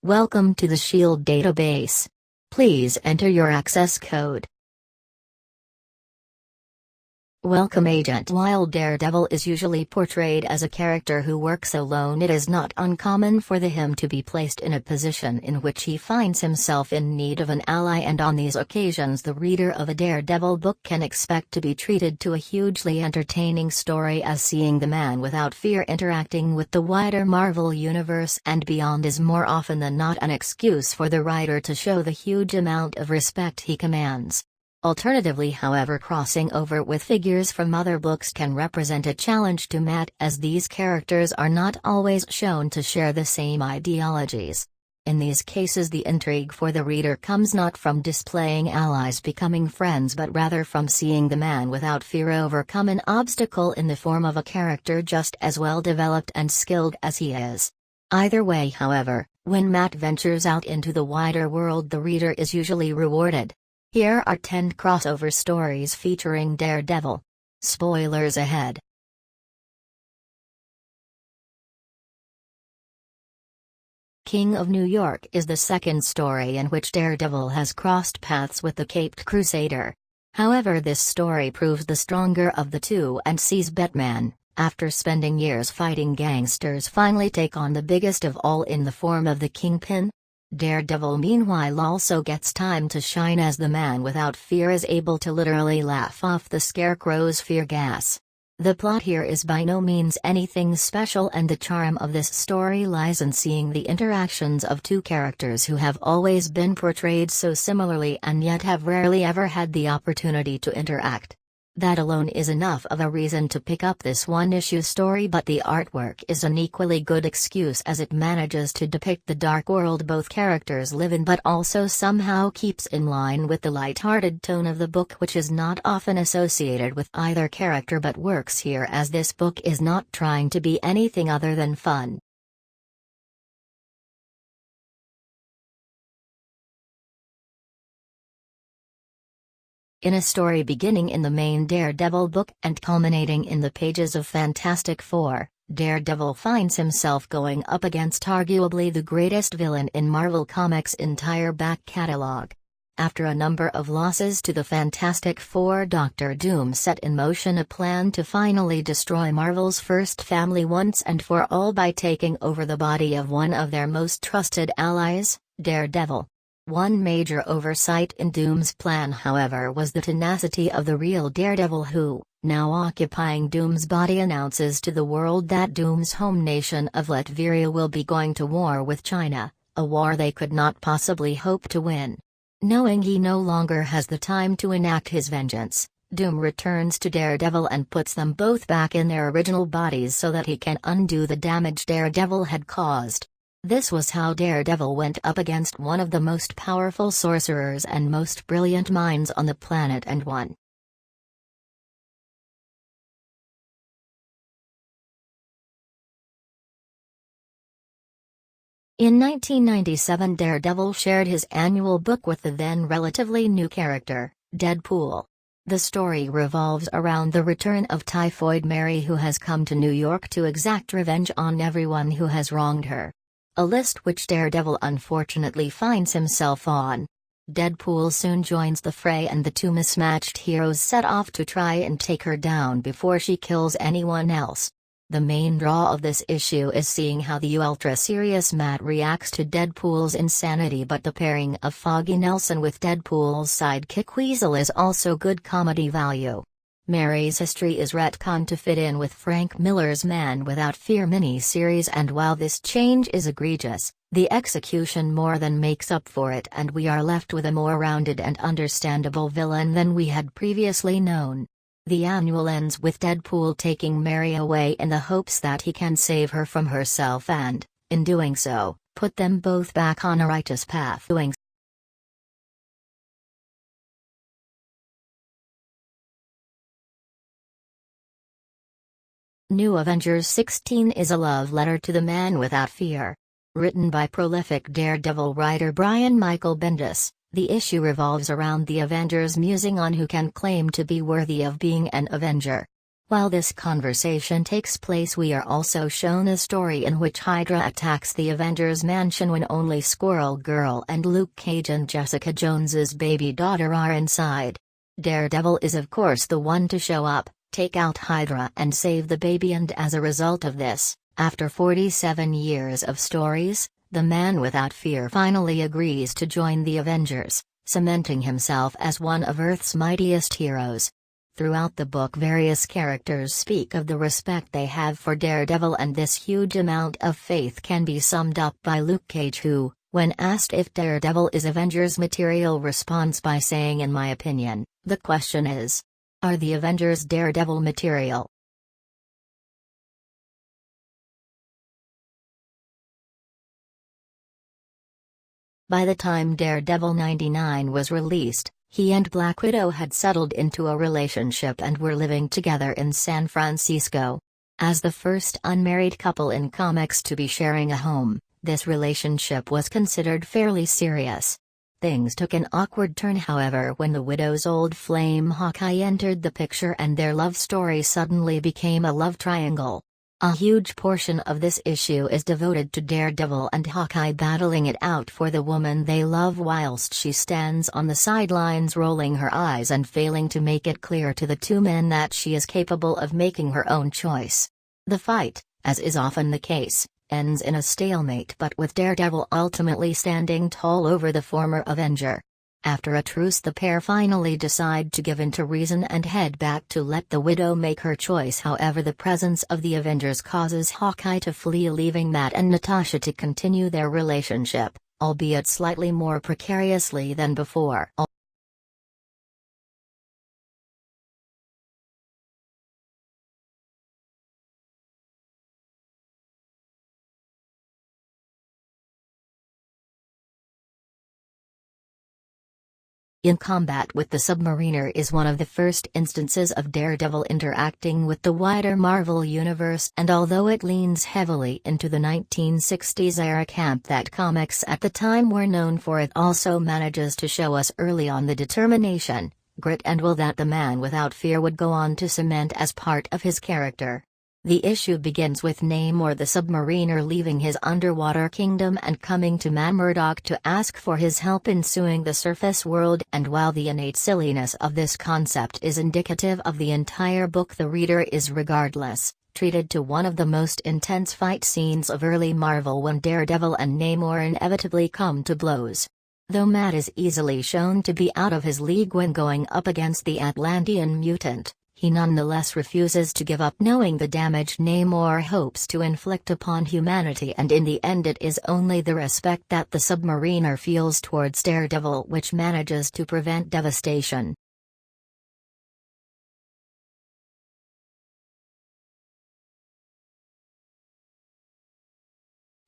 Welcome to the Shield database. Please enter your access code. Welcome Agent. While Daredevil is usually portrayed as a character who works alone, it is not uncommon for him to be placed in a position in which he finds himself in need of an ally, and on these occasions the reader of a Daredevil book can expect to be treated to a hugely entertaining story, as seeing the man without fear interacting with the wider Marvel universe and beyond is more often than not an excuse for the writer to show the huge amount of respect he commands. Alternatively, however, crossing over with figures from other books can represent a challenge to Matt, as these characters are not always shown to share the same ideologies. In these cases, the intrigue for the reader comes not from displaying allies becoming friends, but rather from seeing the man without fear overcome an obstacle in the form of a character just as well developed and skilled as he is. Either way, however, when Matt ventures out into the wider world, the reader is usually rewarded. Here are 10 crossover stories featuring Daredevil. Spoilers ahead. King of New York is the second story in which Daredevil has crossed paths with the Caped Crusader. However, this story proves the stronger of the two and sees Batman, after spending years fighting gangsters, finally take on the biggest of all in the form of the Kingpin. Daredevil meanwhile also gets time to shine, as the man without fear is able to literally laugh off the Scarecrow's fear gas. The plot here is by no means anything special, and the charm of this story lies in seeing the interactions of two characters who have always been portrayed so similarly and yet have rarely ever had the opportunity to interact. That alone is enough of a reason to pick up this one-issue story, but the artwork is an equally good excuse, as it manages to depict the dark world both characters live in, but also somehow keeps in line with the light-hearted tone of the book, which is not often associated with either character but works here, as this book is not trying to be anything other than fun. In a story beginning in the main Daredevil book and culminating in the pages of Fantastic Four, Daredevil finds himself going up against arguably the greatest villain in Marvel Comics' entire back catalog. After a number of losses to the Fantastic Four, Dr. Doom set in motion a plan to finally destroy Marvel's first family once and for all by taking over the body of one of their most trusted allies, Daredevil. One major oversight in Doom's plan, however, was the tenacity of the real Daredevil, who, now occupying Doom's body, announces to the world that Doom's home nation of Latveria will be going to war with China, a war they could not possibly hope to win. Knowing he no longer has the time to enact his vengeance, Doom returns to Daredevil and puts them both back in their original bodies so that he can undo the damage Daredevil had caused. This was how Daredevil went up against one of the most powerful sorcerers and most brilliant minds on the planet and won. In 1997, Daredevil shared his annual book with the then relatively new character, Deadpool. The story revolves around the return of Typhoid Mary, who has come to New York to exact revenge on everyone who has wronged her. A list which Daredevil unfortunately finds himself on. Deadpool soon joins the fray, and the two mismatched heroes set off to try and take her down before she kills anyone else. The main draw of this issue is seeing how the ultra-serious Matt reacts to Deadpool's insanity, but the pairing of Foggy Nelson with Deadpool's sidekick Weasel is also good comedy value. Mary's history is retconned to fit in with Frank Miller's Man Without Fear mini-series, and while this change is egregious, the execution more than makes up for it, and we are left with a more rounded and understandable villain than we had previously known. The annual ends with Deadpool taking Mary away in the hopes that he can save her from herself and, in doing so, put them both back on a righteous path. New Avengers 16 is a love letter to the Man Without Fear. Written by prolific Daredevil writer Brian Michael Bendis, the issue revolves around the Avengers musing on who can claim to be worthy of being an Avenger. While this conversation takes place, we are also shown a story in which Hydra attacks the Avengers mansion when only Squirrel Girl and Luke Cage and Jessica Jones's baby daughter are inside. Daredevil is of course the one to show up, take out Hydra and save the baby, and as a result of this, after 47 years of stories, the man without fear finally agrees to join the Avengers, cementing himself as one of Earth's mightiest heroes. Throughout the book, various characters speak of the respect they have for Daredevil, and this huge amount of faith can be summed up by Luke Cage, who, when asked if Daredevil is Avengers material, responds by saying, "In my opinion, the question is, are the Avengers Daredevil material?" By the time Daredevil 99 was released, he and Black Widow had settled into a relationship and were living together in San Francisco. As the first unmarried couple in comics to be sharing a home, this relationship was considered fairly serious. Things took an awkward turn, however, when the Widow's old flame Hawkeye entered the picture and their love story suddenly became a love triangle. A huge portion of this issue is devoted to Daredevil and Hawkeye battling it out for the woman they love, whilst she stands on the sidelines rolling her eyes and failing to make it clear to the two men that she is capable of making her own choice. The fight, as is often the case, ends in a stalemate, but with Daredevil ultimately standing tall over the former Avenger. After a truce, the pair finally decide to give in to reason and head back to let the Widow make her choice. However, the presence of the Avengers causes Hawkeye to flee, leaving Matt and Natasha to continue their relationship, albeit slightly more precariously than before. In combat with the Submariner is one of the first instances of Daredevil interacting with the wider Marvel Universe, and although it leans heavily into the 1960s-era camp that comics at the time were known for, it also manages to show us early on the determination, grit and will that the man without fear would go on to cement as part of his character. The issue begins with Namor the Submariner leaving his underwater kingdom and coming to Murdock to ask for his help in suing the surface world, and while the innate silliness of this concept is indicative of the entire book, the reader is regardless treated to one of the most intense fight scenes of early Marvel when Daredevil and Namor inevitably come to blows. Though Matt is easily shown to be out of his league when going up against the Atlantean mutant, he nonetheless refuses to give up, knowing the damage Namor hopes to inflict upon humanity, and in the end it is only the respect that the Submariner feels towards Daredevil which manages to prevent devastation.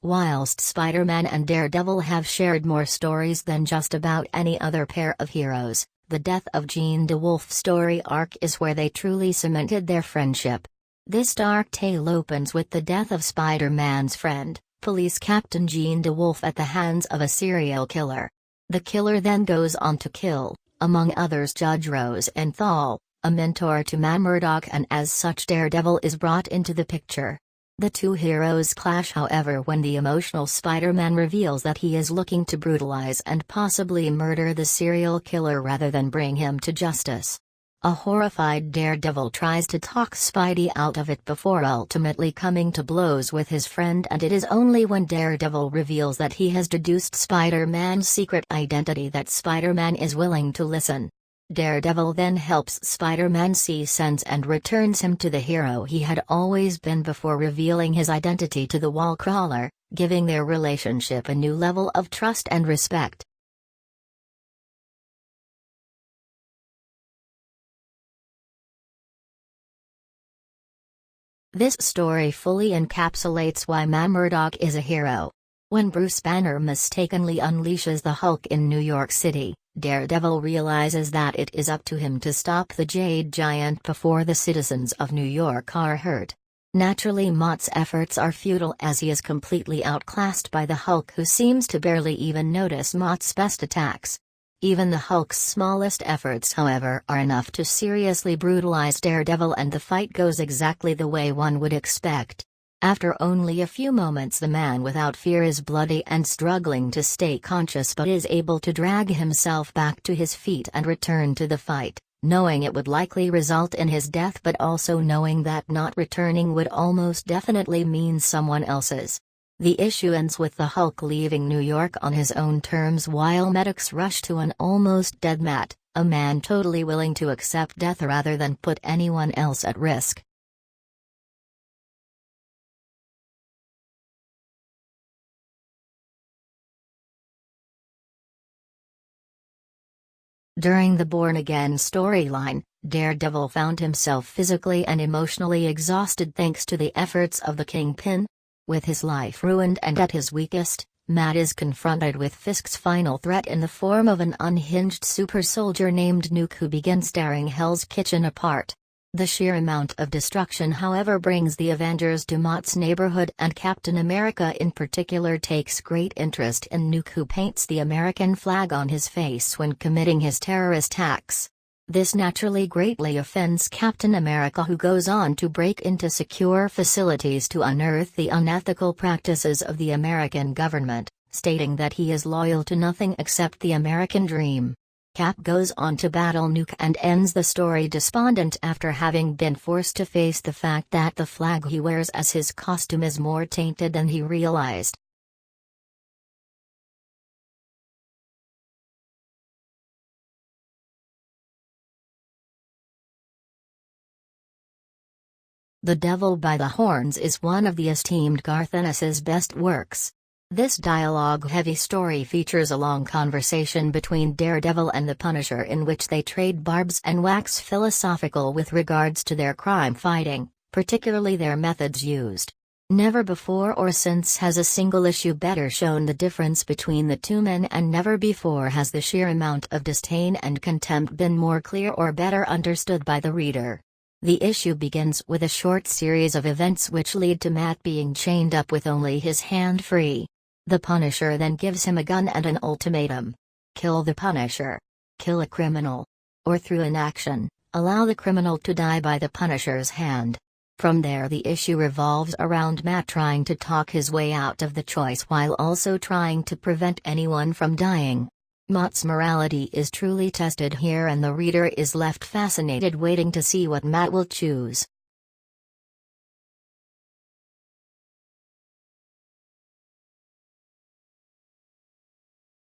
Whilst Spider-Man and Daredevil have shared more stories than just about any other pair of heroes, the death of Jean DeWolff story arc is where they truly cemented their friendship. This dark tale opens with the death of Spider-Man's friend, police captain Jean DeWolff, at the hands of a serial killer. The killer then goes on to kill, among others, Judge Rosenthal, a mentor to Murdock, and as such Daredevil is brought into the picture. The two heroes clash, however, when the emotional Spider-Man reveals that he is looking to brutalize and possibly murder the serial killer rather than bring him to justice. A horrified Daredevil tries to talk Spidey out of it before ultimately coming to blows with his friend, and it is only when Daredevil reveals that he has deduced Spider-Man's secret identity that Spider-Man is willing to listen. Daredevil then helps Spider-Man see sense and returns him to the hero he had always been before revealing his identity to the wall-crawler, giving their relationship a new level of trust and respect. This story fully encapsulates why Murdock is a hero. When Bruce Banner mistakenly unleashes the Hulk in New York City, Daredevil realizes that it is up to him to stop the Jade Giant before the citizens of New York are hurt. Naturally, Mott's efforts are futile as he is completely outclassed by the Hulk, who seems to barely even notice Mott's best attacks. Even the Hulk's smallest efforts, however, are enough to seriously brutalize Daredevil, and the fight goes exactly the way one would expect. After only a few moments, the man without fear is bloody and struggling to stay conscious, but is able to drag himself back to his feet and return to the fight, knowing it would likely result in his death, but also knowing that not returning would almost definitely mean someone else's. The issue ends with the Hulk leaving New York on his own terms while medics rush to an almost dead Matt, a man totally willing to accept death rather than put anyone else at risk. During the Born Again storyline, Daredevil found himself physically and emotionally exhausted thanks to the efforts of the Kingpin. With his life ruined and at his weakest, Matt is confronted with Fisk's final threat in the form of an unhinged super soldier named Nuke, who begins tearing Hell's Kitchen apart. The sheer amount of destruction, however, brings the Avengers to Matt's neighborhood, and Captain America in particular takes great interest in Nuke, who paints the American flag on his face when committing his terrorist acts. This naturally greatly offends Captain America, who goes on to break into secure facilities to unearth the unethical practices of the American government, stating that he is loyal to nothing except the American dream. Cap goes on to battle Nuke and ends the story despondent after having been forced to face the fact that the flag he wears as his costume is more tainted than he realized. The Devil by the Horns is one of the esteemed Garth Ennis's best works. This dialogue-heavy story features a long conversation between Daredevil and the Punisher in which they trade barbs and wax philosophical with regards to their crime fighting, particularly their methods used. Never before or since has a single issue better shown the difference between the two men, and never before has the sheer amount of disdain and contempt been more clear or better understood by the reader. The issue begins with a short series of events which lead to Matt being chained up with only his hand free. The Punisher then gives him a gun and an ultimatum. Kill the Punisher. Kill a criminal. Or through inaction, allow the criminal to die by the Punisher's hand. From there the issue revolves around Matt trying to talk his way out of the choice while also trying to prevent anyone from dying. Matt's morality is truly tested here, and the reader is left fascinated waiting to see what Matt will choose.